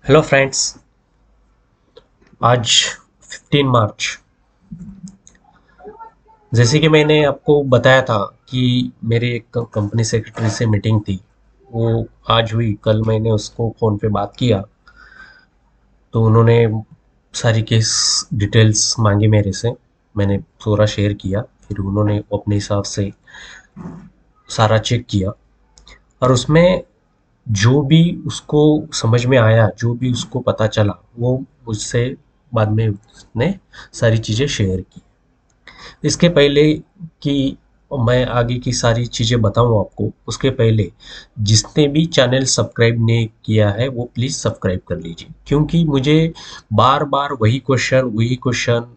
Hello friends. आज 15 मार्च, जैसे कि मैंने आपको बताया था कि मेरे एक कंपनी सेक्रेटरी से मीटिंग थी। वो आज हुई। कल मैंने उसको फ़ोन पे बात किया तो उन्होंने सारी केस डिटेल्स मांगी मेरे से। मैंने पूरा शेयर किया। फिर उन्होंने अपने हिसाब से सारा चेक किया और उसमें जो भी उसको समझ में आया, जो भी उसको पता चला, वो मुझसे बाद में उसने सारी चीज़ें शेयर की। इसके पहले कि मैं आगे की सारी चीज़ें बताऊँ आपको, उसके पहले जिसने भी चैनल सब्सक्राइब नहीं किया है वो प्लीज़ सब्सक्राइब कर लीजिए, क्योंकि मुझे बार बार वही क्वेश्चन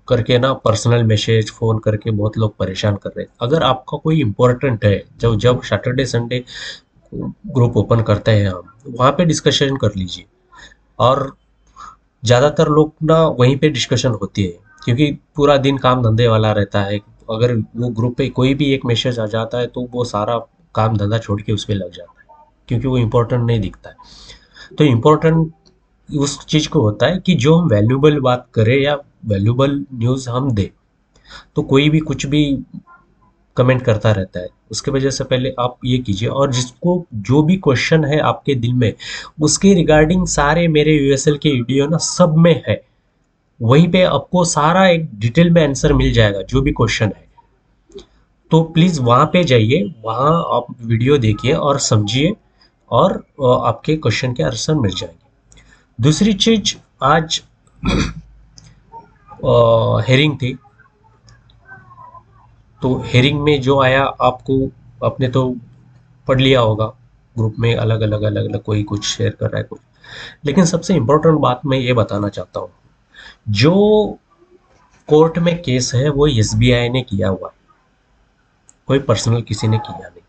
करके ना पर्सनल मैसेज फ़ोन करके बहुत लोग परेशान कर रहे हैं। अगर आपका कोई इम्पोर्टेंट है, जब जब सैटरडे संडे ग्रुप ओपन करते हैं हम, वहाँ पे डिस्कशन कर लीजिए। और ज़्यादातर लोग ना वहीं पे डिस्कशन होती है, क्योंकि पूरा दिन काम धंधे वाला रहता है। अगर वो ग्रुप पे कोई भी एक मैसेज आ जाता है तो वो सारा काम धंधा छोड़ के उस पे लग जाता है, क्योंकि वो इम्पोर्टेंट नहीं दिखता है। तो इम्पोर्टेंट उस चीज़ को होता है कि जो हम वैल्यूबल बात करें या वैल्यूबल न्यूज़ हम दें। तो कोई भी कुछ भी कमेंट करता रहता है, उसके वजह से पहले आप ये कीजिए। और जिसको जो भी क्वेश्चन है आपके दिल में, उसके रिगार्डिंग सारे मेरे यूएसएल के वीडियो ना सब में है। वहीं पे आपको सारा एक डिटेल में आंसर मिल जाएगा जो भी क्वेश्चन है। तो प्लीज़ वहाँ पे जाइए, वहाँ आप वीडियो देखिए और समझिए, और आपके क्वेश्चन के आंसर मिल जाएंगे। दूसरी चीज, आज हेयरिंग थी। तो हेयरिंग में जो आया आपको, आपने तो पढ़ लिया होगा। ग्रुप में अलग अलग कोई कुछ शेयर कर रहा है कुछ। लेकिन सबसे इम्पोर्टेंट बात मैं ये बताना चाहता हूँ, जो कोर्ट में केस है वो एसबीआई ने किया हुआ है, कोई पर्सनल किसी ने किया नहीं।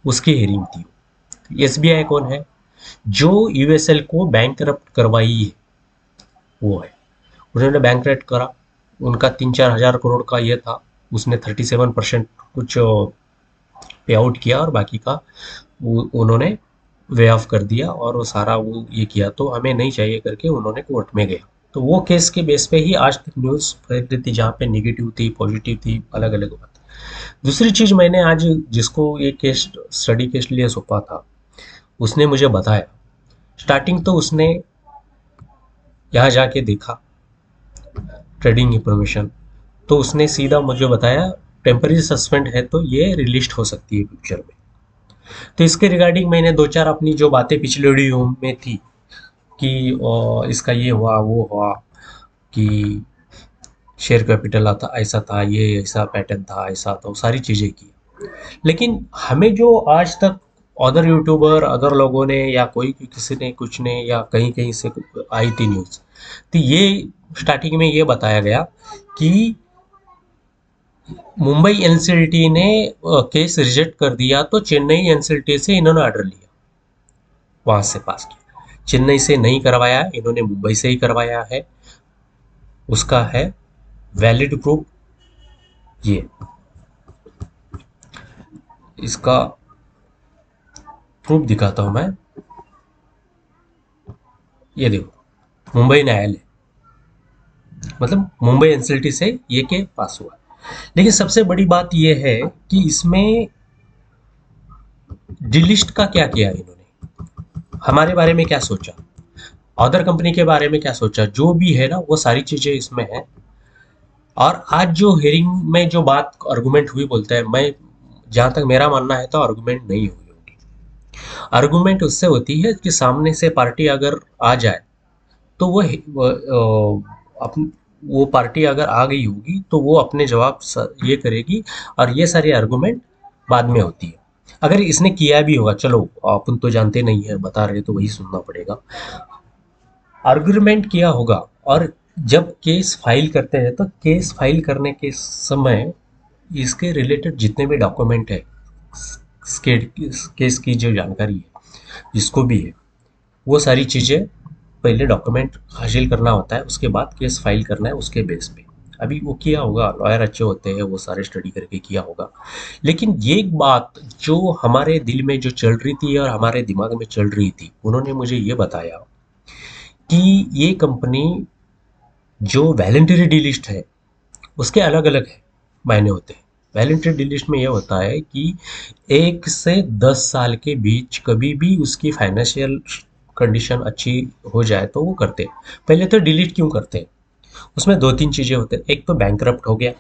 उसकी हेयरिंग थी। एसबीआई कौन है? जो यूएसएल को बैंक करप्ट करवाई है, वो है। उन्होंने बैंक करा। उनका 3-4 हज़ार करोड़ का ये था। उसने 37% कुछ पे आउट किया और बाकी का वो उन्होंने वे ऑफ कर दिया, और वो सारा वो ये किया तो हमें नहीं चाहिए करके उन्होंने कोर्ट में गया। तो वो केस के बेस पे ही आज तक न्यूज़ फैल रही थी, जहाँ पे निगेटिव थी, पॉजिटिव थी, अलग अलग बात। दूसरी चीज, मैंने आज जिसको ये केस स्टडी केस लिए सौंपा था, उसने मुझे बताया। स्टार्टिंग तो उसने यहाँ जाके देखा ट्रेडिंग इंफॉर्मेशन, तो उसने सीधा मुझे बताया टेम्पररी सस्पेंड है तो ये रिलीज हो सकती है फ्यूचर में। तो इसके रिगार्डिंग मैंने दो चार अपनी जो बातें पिछले वीडियो में थी कि इसका ये हुआ वो हुआ, कि शेयर कैपिटल आता ऐसा था, ये ऐसा पैटर्न था, ऐसा था, वो सारी चीज़ें की। लेकिन हमें जो आज तक अदर यूट्यूबर, अदर लोगों ने, या कोई किसी ने कुछ ने, या कहीं कहीं से आई थी न्यूज़, तो ये स्टार्टिंग में ये बताया गया कि मुंबई एनसीएलटी ने केस रिजेक्ट कर दिया, तो चेन्नई एनसीएलटी से इन्होंने ऑर्डर लिया, वहां से पास किया। चेन्नई से नहीं करवाया, इन्होंने मुंबई से ही करवाया है। उसका है वैलिड प्रूफ। ये इसका प्रूफ दिखाता हूं मैं। ये देखो, मुंबई न्यायालय, मतलब मुंबई एनसीएलटी से ये के पास हुआ। लेकिन सबसे बड़ी बात यह है कि इसमें डिलिस्ट का क्या किया इन्होंने, हमारे बारे में क्या सोचा, अदर कंपनी के बारे में क्या सोचा, जो भी है ना वो सारी चीजें इसमें है। और आज जो हेयरिंग में जो बात आर्गुमेंट हुई, बोलते हैं, मैं जहां तक मेरा मानना है तो आर्गुमेंट नहीं हुई होगी। आर्गुमेंट उससे होती है कि सामने से पार्टी अगर आ जाए तो वो पार्टी अगर आ गई होगी तो वो अपने जवाब ये करेगी, और ये सारी आर्गुमेंट बाद में होती है। अगर इसने किया भी होगा, चलो अपन तो जानते नहीं है, बता रहे तो वही सुनना पड़ेगा। आर्गुमेंट किया होगा। और जब केस फाइल करते हैं तो केस फाइल करने के समय इसके रिलेटेड जितने भी डॉक्यूमेंट है, केस की जो जानकारी है जिसको भी है, वो सारी चीज़ें पहले डॉक्यूमेंट हासिल करना होता है, उसके बाद केस फाइल करना है उसके बेस पे। अभी वो किया होगा, लॉयर अच्छे होते हैं, वो सारे स्टडी करके किया होगा। लेकिन ये एक बात जो हमारे दिल में जो चल रही थी और हमारे दिमाग में चल रही थी, उन्होंने मुझे ये बताया कि ये कंपनी जो वॉलंटरी डिलिस्ट है उसके अलग अलग है मायने होते हैं। वॉलंटरी डिलिस्ट में यह होता है कि 1 से 10 साल के बीच कभी भी उसकी फाइनेंशियल कंडीशन अच्छी हो जाए तो वो करते हैं। पहले तो डिलीट क्यों करते हैं, उसमें दो तीन चीज़ें होते हैं। एक तो बैंकरप्ट हो गया,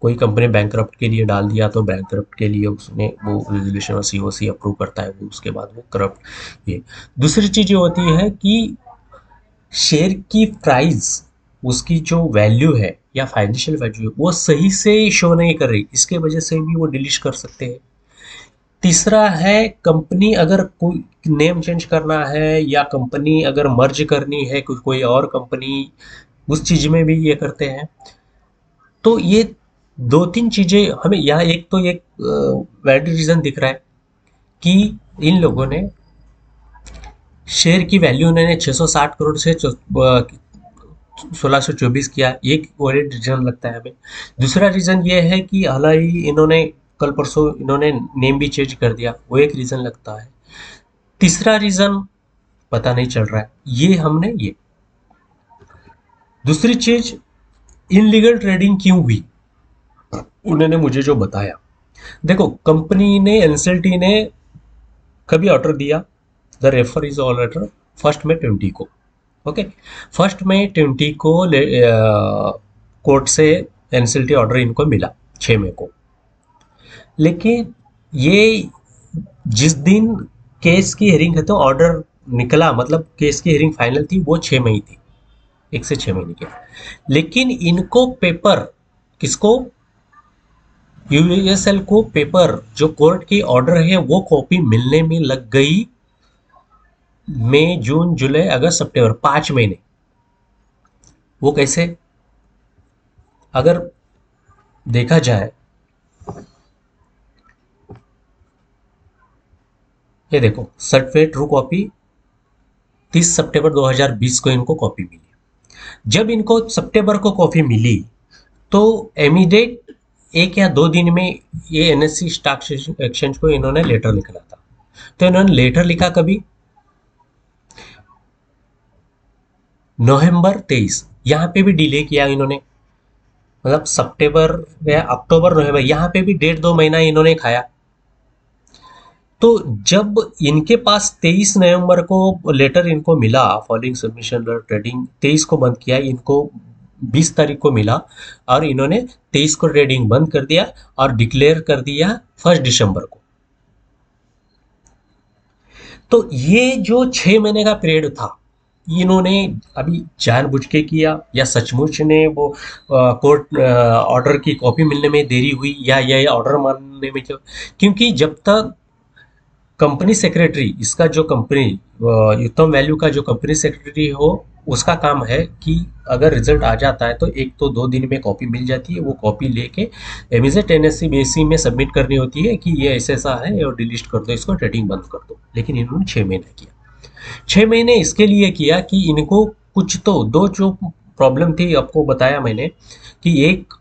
कोई कंपनी बैंकरप्ट के लिए डाल दिया तो बैंकरप्ट के लिए उसने वो रेजोल्यूशन और सीओसी अप्रूव करता है, वो उसके बाद वो करप्ट ये। दूसरी चीज़ ये होती है कि शेयर की प्राइस, उसकी जो वैल्यू है या फाइनेंशियल वैल्यू वो सही से शो नहीं कर रही, इसके वजह से भी वो डिलीट कर सकते हैं। तीसरा है कंपनी अगर कोई नेम चेंज करना है या कंपनी अगर मर्ज करनी है कोई और कंपनी, उस चीज में भी ये करते हैं। तो ये दो तीन चीजें हमें यहाँ, एक तो एक वैलिड रीजन दिख रहा है कि इन लोगों ने शेयर की वैल्यू उन्होंने 660 करोड़ से 1624 किया, एक वैलिड रीजन लगता है हमें। दूसरा रीजन ये है कि हालांकि इन्होंने कल परसों इन्होंने नेम भी चेंज कर दिया, वो एक रीजन लगता है। तीसरा रीजन पता नहीं चल रहा है। ये हमने ये दूसरी चीज, इनलीगल ट्रेडिंग क्यों हुई, उन्होंने मुझे जो बताया। देखो कंपनी ने एनसीएलटी ने कभी ऑर्डर दिया, the refer is all order 1 मई 20 को। ओके, 1 मई 20 को कोर्ट से एनसीएलटी ऑर्डर इनको मिला 6 मई को। लेकिन ये जिस दिन केस की हियरिंग है तो ऑर्डर निकला, मतलब केस की हियरिंग फाइनल थी वो 6 मई थी, 1 से 6 महीने के। लेकिन इनको पेपर, किसको, यूएसएल को पेपर जो कोर्ट की ऑर्डर है वो कॉपी मिलने में लग गई मई जून जुलाई अगस्त सितंबर, 5 महीने। वो कैसे, अगर देखा जाए, ये देखो सर्टिफिकेट ट्रू कॉपी 30 सितंबर 2020 को इनको कॉपी मिली। जब इनको सितंबर को कॉपी मिली तो इमीडिएट 1 या 2 दिन में ये एनएससी स्टॉक एक्सचेंज को इन्होंने लेटर लिखना था। तो इन्होंने लेटर लिखा कभी, नवंबर 23। यहाँ पे भी डिले किया इन्होंने, मतलब सितंबर या अक्टूबर नवंबर, यहाँ पे भी 1.5-2 महीना इन्होंने खाया। तो जब इनके पास 23 नवंबर को लेटर इनको मिला, फॉलोइंग सबमिशन ट्रेडिंग 23 को बंद किया, इनको 20 तारीख को मिला और इन्होंने 23 को ट्रेडिंग बंद कर दिया और डिक्लेयर कर दिया 1 दिसंबर को। तो ये जो 6 महीने का पीरियड था, इन्होंने अभी जानबूझ के किया या सचमुच ने वो कोर्ट ऑर्डर की कॉपी मिलने में देरी हुई या ये ऑर्डर मानने में क्योंकि जब तक कंपनी सेक्रेटरी, इसका जो कंपनी उत्तम वैल्यू का जो कंपनी सेक्रेटरी हो, उसका काम है कि अगर रिजल्ट आ जाता है तो 1 तो 2 दिन में कॉपी मिल जाती है, वो कॉपी लेके एमिजेट एनएससी बेसी में सबमिट करनी होती है कि ये ऐसा ऐसा है और डिलीट कर दो इसको, ट्रेडिंग बंद कर दो। लेकिन इन्होंने 6 महीने किया। 6 महीने इसके लिए किया कि इनको कुछ तो दो जो प्रॉब्लम थी आपको बताया मैंने कि एक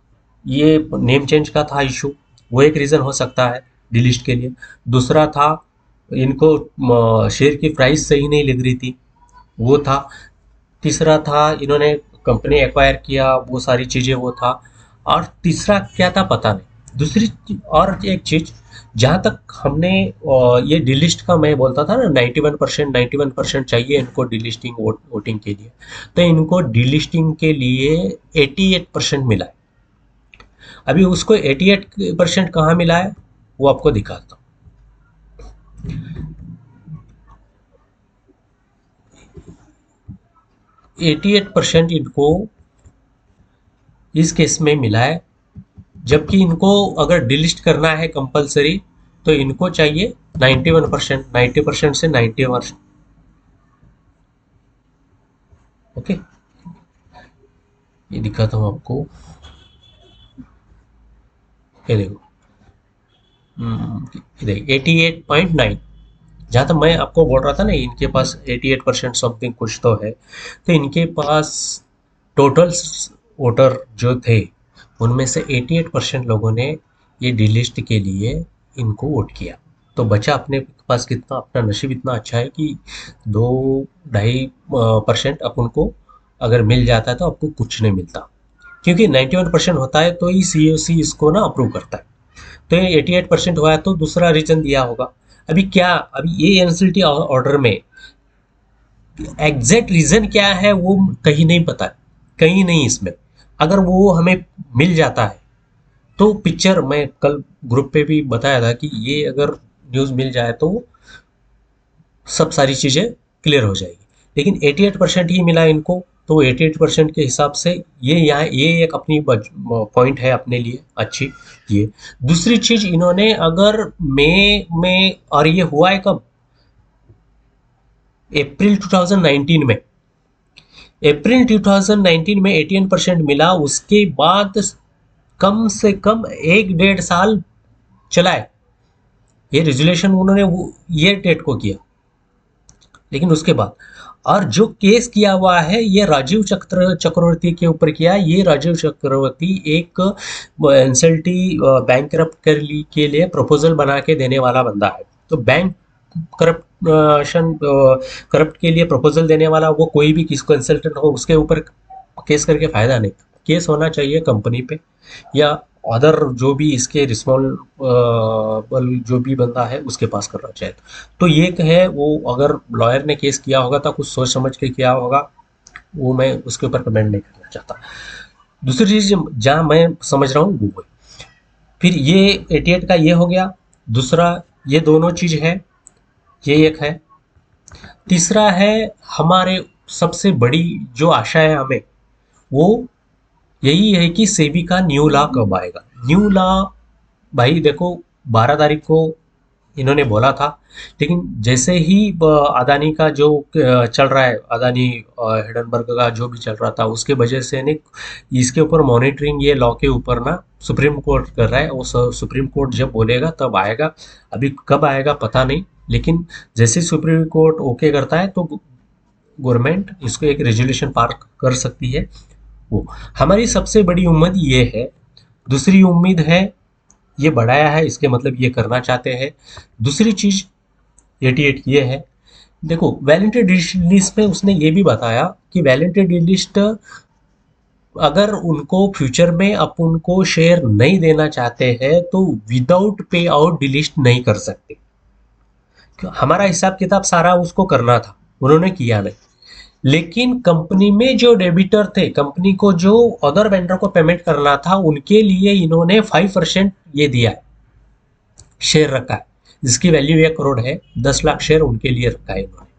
ये नेम चेंज का था इशू, वो एक रीज़न हो सकता है डिलीट के लिए। दूसरा था इनको शेयर की प्राइस सही नहीं लग रही थी, वो था। तीसरा था इन्होंने कंपनी एक्वायर किया, वो सारी चीज़ें वो था। और तीसरा क्या था पता नहीं। दूसरी और एक चीज़, जहाँ तक हमने ये डिलिस्ट का मैं बोलता था ना, 91% चाहिए इनको डिलिस्टिंग वोटिंग के लिए, तो इनको डिलिस्टिंग के लिए 88% मिला है। अभी उसको 88% कहाँ मिला है वो आपको दिखाता हूँ। 88% इनको इस केस में मिला है, जबकि इनको अगर डिलिस्ट करना है कंपलसरी तो इनको चाहिए 91%, 90% से 90%। ओके, ये दिखाता हूँ आपको, ये देखो, ये देखो 88.9। जहाँ तक मैं आपको बोल रहा था ना इनके पास 88% समथिंग कुछ तो है, तो इनके पास टोटल वोटर जो थे उनमें से 88% लोगों ने ये डिलिस्ट के लिए इनको वोट किया। तो बचा अपने पास कितना, अपना नसीब इतना अच्छा है कि 2-2.5% अपन को अगर मिल जाता है तो आपको कुछ नहीं मिलता, क्योंकि 91% होता है तो ही सीओसी इसको ना अप्रूव करता है। तो ये 88% हुआ है तो दूसरा रीजन दिया होगा। अभी क्या, अभी ये एनसीटी ऑर्डर में एग्जैक्ट रीजन क्या है वो कहीं नहीं पता है, कहीं नहीं इसमें। अगर वो हमें मिल जाता है तो पिक्चर, मैं कल ग्रुप पे भी बताया था कि ये अगर न्यूज़ मिल जाए तो सब सारी चीज़ें क्लियर हो जाएगी। लेकिन 88% ही मिला इनको, तो 88% के हिसाब से ये यहाँ ये एक अपनी पॉइंट है अपने लिए अच्छी। ये दूसरी चीज, इन्होंने अगर मई में, और ये हुआ है कब, अप्रैल 2019 में, अप्रैल 2019 में 88% मिला, उसके बाद कम से कम 1-1.5 साल चला है ये रेजुलेशन, उन्होंने ये डेट को किया। लेकिन उसके बाद, और जो केस किया हुआ है ये राजीव चक्रवर्ती के ऊपर किया। ये राजीव चक्रवर्ती एक एनसीएलटी बैंक के लिए प्रपोजल बना के देने वाला बंदा है। तो बैंक करप्शन करप्ट के लिए प्रपोजल देने वाला वो कोई भी किस कंसल्टेंट हो, उसके ऊपर केस करके फायदा नहीं। केस होना चाहिए कंपनी पे, या अदर जो भी इसके रिस्पॉन्सिबल जो भी बंदा है उसके पास करना चाहिए। तो ये है वो, अगर लॉयर ने केस किया होगा तो कुछ सोच समझ के किया होगा, वो मैं उसके ऊपर कमेंट नहीं करना चाहता। दूसरी चीज जहाँ मैं समझ रहा हूँ वो है, फिर ये 88 का ये हो गया। दूसरा, ये दोनों चीज है, ये एक है। तीसरा है, हमारे सबसे बड़ी जो आशा है हमें, वो यही है कि सेबी का न्यू लॉ कब आएगा। न्यू लॉ, भाई देखो, 12 तारीख को इन्होंने बोला था, लेकिन जैसे ही अदानी का जो चल रहा है, अदानी हिडनबर्ग का जो भी चल रहा था, उसके वजह से ने इसके ऊपर मॉनिटरिंग ये लॉ के ऊपर ना सुप्रीम कोर्ट कर रहा है। वो सुप्रीम कोर्ट जब बोलेगा तब आएगा, अभी कब आएगा पता नहीं। लेकिन जैसे सुप्रीम कोर्ट ओके करता है तो गवर्नमेंट इसको एक रेजोल्यूशन पार कर सकती है। वो हमारी सबसे बड़ी उम्मीद ये है। दूसरी उम्मीद है, ये बढ़ाया है इसके मतलब ये करना चाहते हैं। दूसरी चीज 88 ये है, देखो वैलेंटाइन लिस्ट में उसने ये भी बताया कि वैलेंटाइन लिस्ट अगर उनको फ्यूचर में आप उनको शेयर नहीं देना चाहते हैं तो विदाउट पे आउट डिलिस्ट नहीं कर सकते। हमारा हिसाब किताब सारा उसको करना था, उन्होंने किया नहीं। लेकिन कंपनी में जो डेबिटर थे, कंपनी को जो अदर वेंडर को पेमेंट करना था, उनके लिए इन्होंने 5% ये दिया है, शेयर रखा है, जिसकी वैल्यू 1 करोड़ है। 10 लाख शेयर उनके लिए रखा है इन्होंने।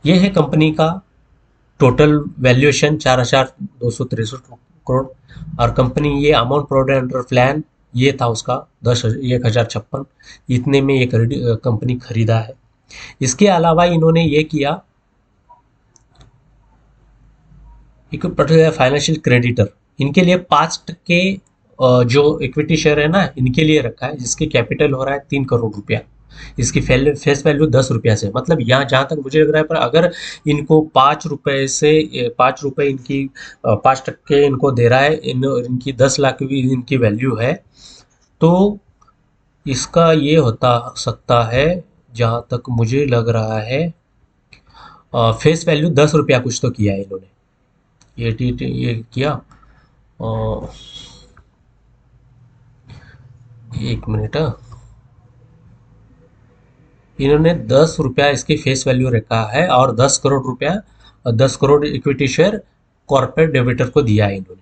ये है कंपनी का टोटल वैल्यूएशन, 4,263 करोड़। और कंपनी ये अमाउंट प्रोवाइडेड अंडर प्लान ये था उसका 10,156, इतने में ये कंपनी खरीदा है। इसके अलावा इन्होंने ये किया, एक फाइनेंशियल क्रेडिटर, इनके लिए 5% जो इक्विटी शेयर है ना, इनके लिए रखा है, जिसकी कैपिटल हो रहा है 3 करोड़ रुपया। इसकी फेस वैल्यू 10 रुपया से, मतलब यहाँ जहाँ तक मुझे लग रहा है, पर अगर इनको 5 रुपए से 5 रुपए इनकी 5% इनको दे रहा है, इनकी 10 लाख भी इनकी वैल्यू है, तो इसका ये होता सकता है, जहाँ तक मुझे लग रहा है फेस वैल्यू 10 रुपया कुछ तो किया है इन्होंने। ये किया, अ, एक मिनट, इन्होंने 10 रुपया इसकी फेस वैल्यू रखा है, और 10 करोड़ रुपया, 10 crore equity share corporate debtor को दिया है इन्होंने।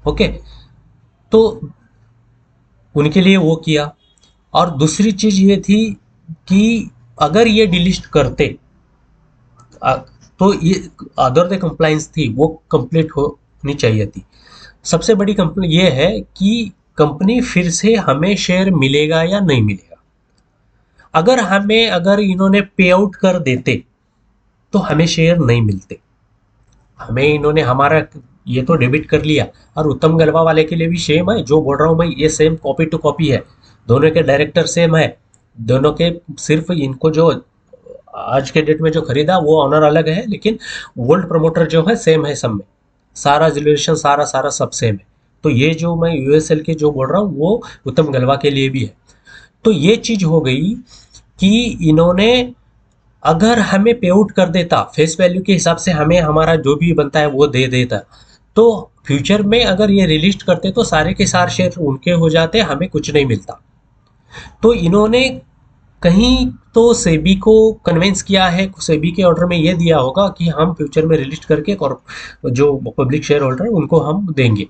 ओके, तो उनके लिए वो किया। और दूसरी चीज ये थी कि अगर ये डिलिस्ट करते अ, तो ये अदर द कंप्लाइंस थी वो कंप्लीट होनी चाहिए थी। सबसे बड़ी कंपनी ये है कि कंपनी फिर से हमें शेयर मिलेगा या नहीं मिलेगा। अगर इन्होंने पे आउट कर देते तो हमें शेयर नहीं मिलते। हमें इन्होंने हमारा ये तो डेबिट कर लिया, और उत्तम गलवा वाले के लिए भी सेम है, जो बोल रहा हूँ मैं, ये सेम कॉपी टू कॉपी है। दोनों के डायरेक्टर सेम है, दोनों के, सिर्फ इनको जो आज के डेट में जो खरीदा वो ऑनर अलग है, लेकिन गोल्ड प्रमोटर जो है सेम है सब में, सारा रिलेशन सारा सारा सब सेम है। तो ये जो मैं यूएसएल के जो बोल रहा हूँ वो उत्तम गलवा के लिए भी है। तो ये चीज हो गई कि इन्होंने अगर हमें पे आउट कर देता फेस वैल्यू के हिसाब से, हमें हमारा जो भी बनता है वो दे देता, तो फ्यूचर में अगर ये रिलीज करते तो सारे के सारे शेयर उनके हो जाते, हमें कुछ नहीं मिलता। तो इन्होंने कहीं तो सेबी को कन्विंस किया है, सेबी के ऑर्डर में ये दिया होगा कि हम फ्यूचर में रिलीज करके और जो पब्लिक शेयर होल्डर है उनको हम देंगे।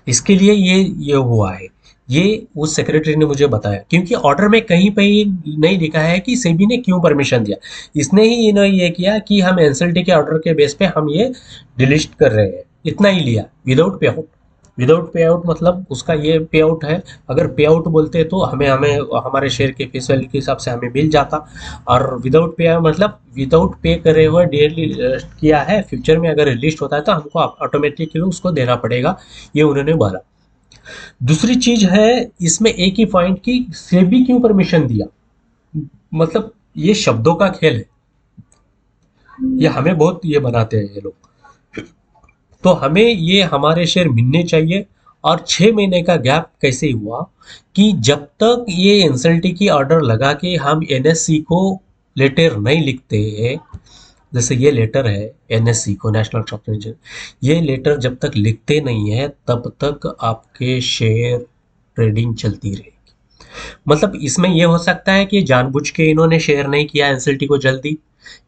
इसके लिए ये हुआ है, ये उस सेक्रेटरी ने मुझे बताया, क्योंकि ऑर्डर में कहीं पे ही नहीं लिखा है कि सेबी ने क्यों परमिशन दिया। इसने ही इन्होंने ये किया कि हम एनसीएलटी के ऑर्डर के बेस पे हम ये डिलीट कर रहे हैं, इतना ही लिया, without pay out. Without pay out मतलब उसका ये पे आउट है, अगर पे आउट बोलते तो हमें हमें हमारे शेयर के फेस वैल्यू के हिसाब से हमें मिल जाता, और विदाउट पे आउट मतलब विदाउट पे करे हुए डेली किया है, फ्यूचर में अगर लिस्ट होता है तो हमको ऑटोमेटिकली उसको देना पड़ेगा, ये उन्होंने बोला। दूसरी चीज है इसमें एक ही पॉइंट की सेबी क्यों परमिशन दिया, मतलब ये शब्दों का खेल है, ये हमें बहुत ये बनाते हैं ये लोग। तो हमें ये हमारे शेयर मिलने चाहिए। और 6 महीने का गैप कैसे हुआ कि जब तक ये एनसीएलटी की ऑर्डर लगा के हम एनएससी को लेटर नहीं लिखते हैं, जैसे ये लेटर है एनएससी को, नेशनल स्टॉक एक्सचेंज, ये लेटर जब तक लिखते नहीं है तब तक आपके शेयर ट्रेडिंग चलती रहेगी। मतलब इसमें ये हो सकता है कि जानबूझ के इन्होंने शेयर नहीं किया एनसीएलटी को जल्दी,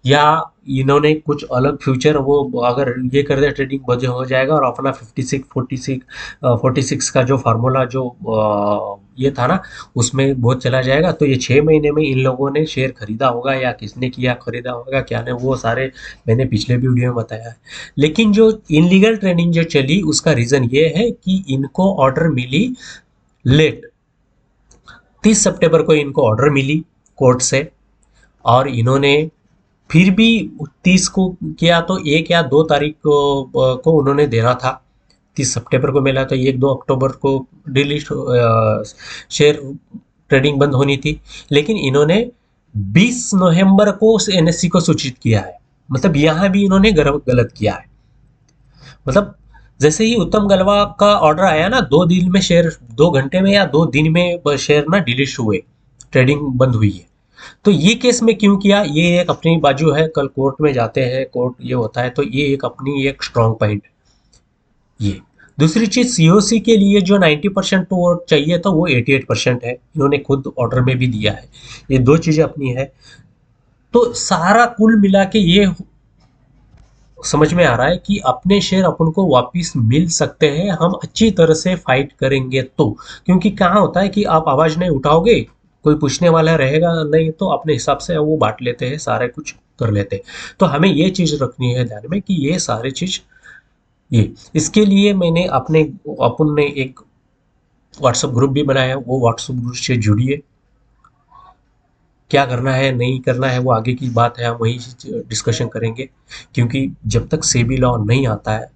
या इन्होंने कुछ अलग फ्यूचर, वो अगर ये कर दे ट्रेडिंग बजे हो जाएगा और अपना 46 का जो फार्मूला जो ये था ना उसमें बहुत चला जाएगा, तो ये 6 महीने में इन लोगों ने शेयर खरीदा होगा या किसने किया खरीदा होगा क्या नहीं, वो सारे मैंने पिछले भी वीडियो में बताया है। लेकिन जो इनलीगल ट्रेडिंग जो चली उसका रीजन ये है कि इनको ऑर्डर मिली लेट, 30 सितंबर को इनको ऑर्डर मिली कोर्ट से, और इन्होंने फिर भी 30 को किया तो 1 या 2 तारीख को उन्होंने देना था। 30 सितंबर को मिला तो 1-2 अक्टूबर को डिलीट शेयर ट्रेडिंग बंद होनी थी, लेकिन इन्होंने 20 नवंबर को एनएससी को सूचित किया है। मतलब यहाँ भी इन्होंने गलत किया है। मतलब जैसे ही उत्तम गलवा का ऑर्डर आया ना, 2 दिन में शेयर, 2 घंटे में या 2 दिन में शेयर ना डिलीट हुए, ट्रेडिंग बंद हुई है। तो ये केस में क्यों किया, ये एक अपनी बाजू है, कल कोर्ट में जाते हैं, कोर्ट ये होता है, तो ये एक अपनी एक स्ट्रॉन्ग पॉइंट है ये। दूसरी चीज सीओसी के लिए जो 90% तो चाहिए था वो 88% है, इन्होंने खुद ऑर्डर में भी दिया है। ये दो चीजें अपनी है। तो सारा कुल मिला के ये समझ में आ रहा है कि अपने शेयर अपन को वापस मिल सकते हैं, हम अच्छी तरह से फाइट करेंगे तो। क्योंकि कहाँ होता है कि आप आवाज नहीं उठाओगे, कोई पूछने वाला रहेगा नहीं, तो अपने हिसाब से वो बांट लेते हैं, सारे कुछ कर लेते हैं। तो हमें ये चीज रखनी है ध्यान में कि ये सारी चीज ये, इसके लिए मैंने अपन ने एक व्हाट्सएप ग्रुप भी बनाया, वो व्हाट्सएप ग्रुप से जुड़िए। क्या करना है नहीं करना है वो आगे की बात है, हम वही डिस्कशन करेंगे। क्योंकि जब तक सेबी लॉ नहीं आता है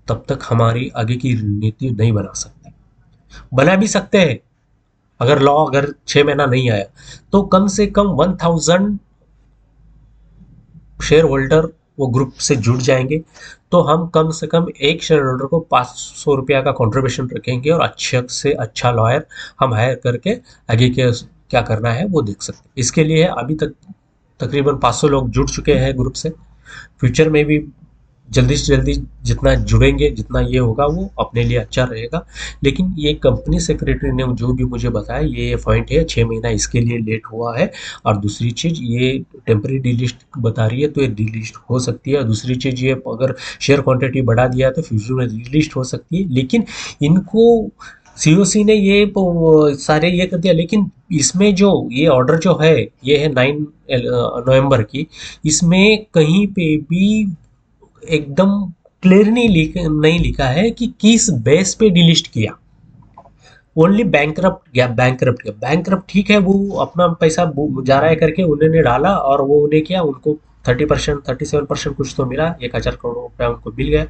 तब तक हमारी आगे की रणनीति नहीं बना सकते। बना भी सकते हैं, अगर 6 महीना नहीं आया तो कम से कम 1000 शेयर होल्डर वो ग्रुप से जुड़ जाएंगे, तो हम कम से कम एक शेयर होल्डर को 500 रुपया का कंट्रीब्यूशन रखेंगे, और अच्छे से अच्छा लॉयर हम हायर करके आगे के क्या करना है वो देख सकते हैं। इसके लिए अभी तक तकरीबन 500 लोग जुड़ चुके हैं ग्रुप से। फ्यूचर में भी जल्दी से जल्दी जितना जुड़ेंगे, जितना ये होगा वो अपने लिए अच्छा रहेगा। लेकिन ये कंपनी सेक्रेटरी ने जो भी मुझे बताया ये पॉइंट है, 6 महीना इसके लिए लेट हुआ है। और दूसरी चीज़ ये टेम्परेरी डिलिस्ट बता रही है, तो ये डिलिस्ट हो सकती है। और दूसरी चीज़ ये अगर शेयर क्वांटिटी बढ़ा दिया है तो फ्यूचर में डिलिस्ट हो सकती है। लेकिन इनको सीओसी ने ये सारे ये कर दिया, लेकिन इसमें जो ये ऑर्डर जो है ये है 9 नवंबर की, इसमें कहीं पे भी एकदम क्लियर नहीं लिखा है कि किस बेस पे डिलिस्ट किया। ओनली बैंकरप्ट ठीक है, वो अपना पैसा जा रहा है करके उन्होंने डाला, और वो उन्हें किया, उनको 30% 37% कुछ तो मिला, 1000 करोड़ रुपया उनको मिल गया,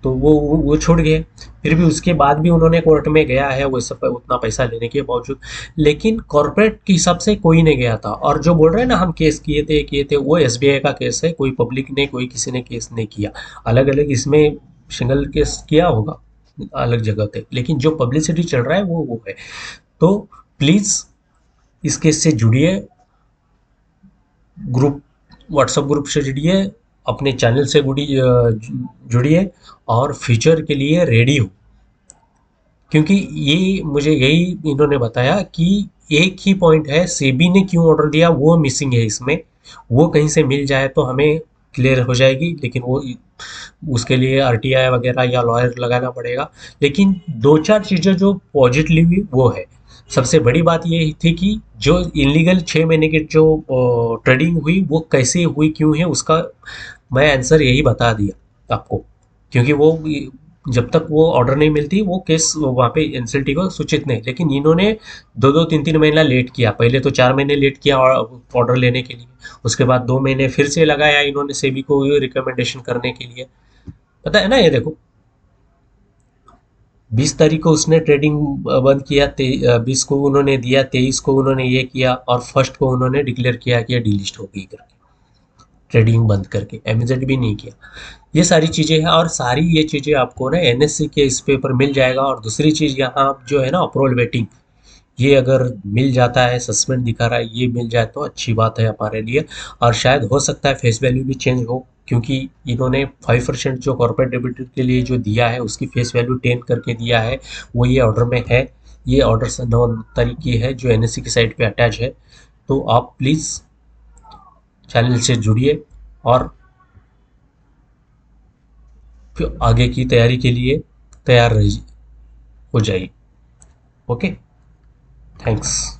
तो वो छोड़ गए। फिर भी उसके बाद भी उन्होंने कोर्ट में गया है वो सब उतना पैसा लेने के बावजूद, लेकिन कॉर्पोरेट के हिसाब से कोई नहीं गया था। और जो बोल रहे हैं ना हम केस किए थे वो एसबीआई का केस है, कोई पब्लिक ने कोई किसी ने केस नहीं किया। अलग अलग इसमें सिंगल केस किया होगा, अलग जगह थे, लेकिन जो पब्लिसिटी चल रहा है वो है। तो प्लीज़ इस केस से जुड़िए, ग्रुप, व्हाट्सएप ग्रुप से जुड़िए, अपने चैनल से जुड़िए और फ्यूचर के लिए रेडी हो। क्योंकि ये मुझे यही इन्होंने बताया कि एक ही पॉइंट है, सेबी ने क्यों ऑर्डर दिया वो मिसिंग है इसमें। वो कहीं से मिल जाए तो हमें क्लियर हो जाएगी, लेकिन वो उसके लिए आरटीआई वगैरह या लॉयर लगाना पड़ेगा। लेकिन दो चार चीज़ें जो पॉजिटिव हुई वो है। सबसे बड़ी बात ये थी कि जो इनलीगल 6 महीने की जो ट्रेडिंग हुई वो कैसे हुई, क्यों है, उसका मैं आंसर यही बता दिया आपको। क्योंकि वो जब तक वो ऑर्डर नहीं मिलती वो केस वहाँ पे एनसीएलटी को सूचित नहीं, लेकिन इन्होंने 2-2 3-3 महीना लेट किया। पहले तो 4 महीने लेट किया ऑर्डर लेने के लिए, उसके बाद 2 महीने फिर से लगाया इन्होंने सेबी को ये रिकमेंडेशन करने के लिए। पता है ना, ये देखो 20 तारीख को उसने ट्रेडिंग बंद किया, 20 को उन्होंने दिया, 23 को उन्होंने ये किया, और फर्स्ट को उन्होंने डिक्लेयर किया कि ये डीलिस्ट हो गई करके, ट्रेडिंग बंद करके एमजेड भी नहीं किया। ये सारी चीज़ें हैं, और सारी ये चीज़ें आपको ना एनएससी के इस पेपर मिल जाएगा। और दूसरी चीज़ यहाँ जो है ना अप्रूवल वेटिंग, ये अगर मिल जाता है, सस्पेंड दिखा रहा है, ये मिल जाए तो अच्छी बात है हमारे लिए। और शायद हो सकता है फेस वैल्यू भी चेंज हो, क्योंकि इन्होंने 5% जो कॉर्पोरेट डेबिट के लिए जो दिया है उसकी फेस वैल्यू 10 करके दिया है, वो ये ऑर्डर में है। ये ऑर्डर 9 तारीख की है जो एनएससी की साइट पे अटैच है। तो आप प्लीज़ चैनल से जुड़िए और फिर आगे की तैयारी के लिए तैयार रहिए, हो जाइए। Okay, thanks.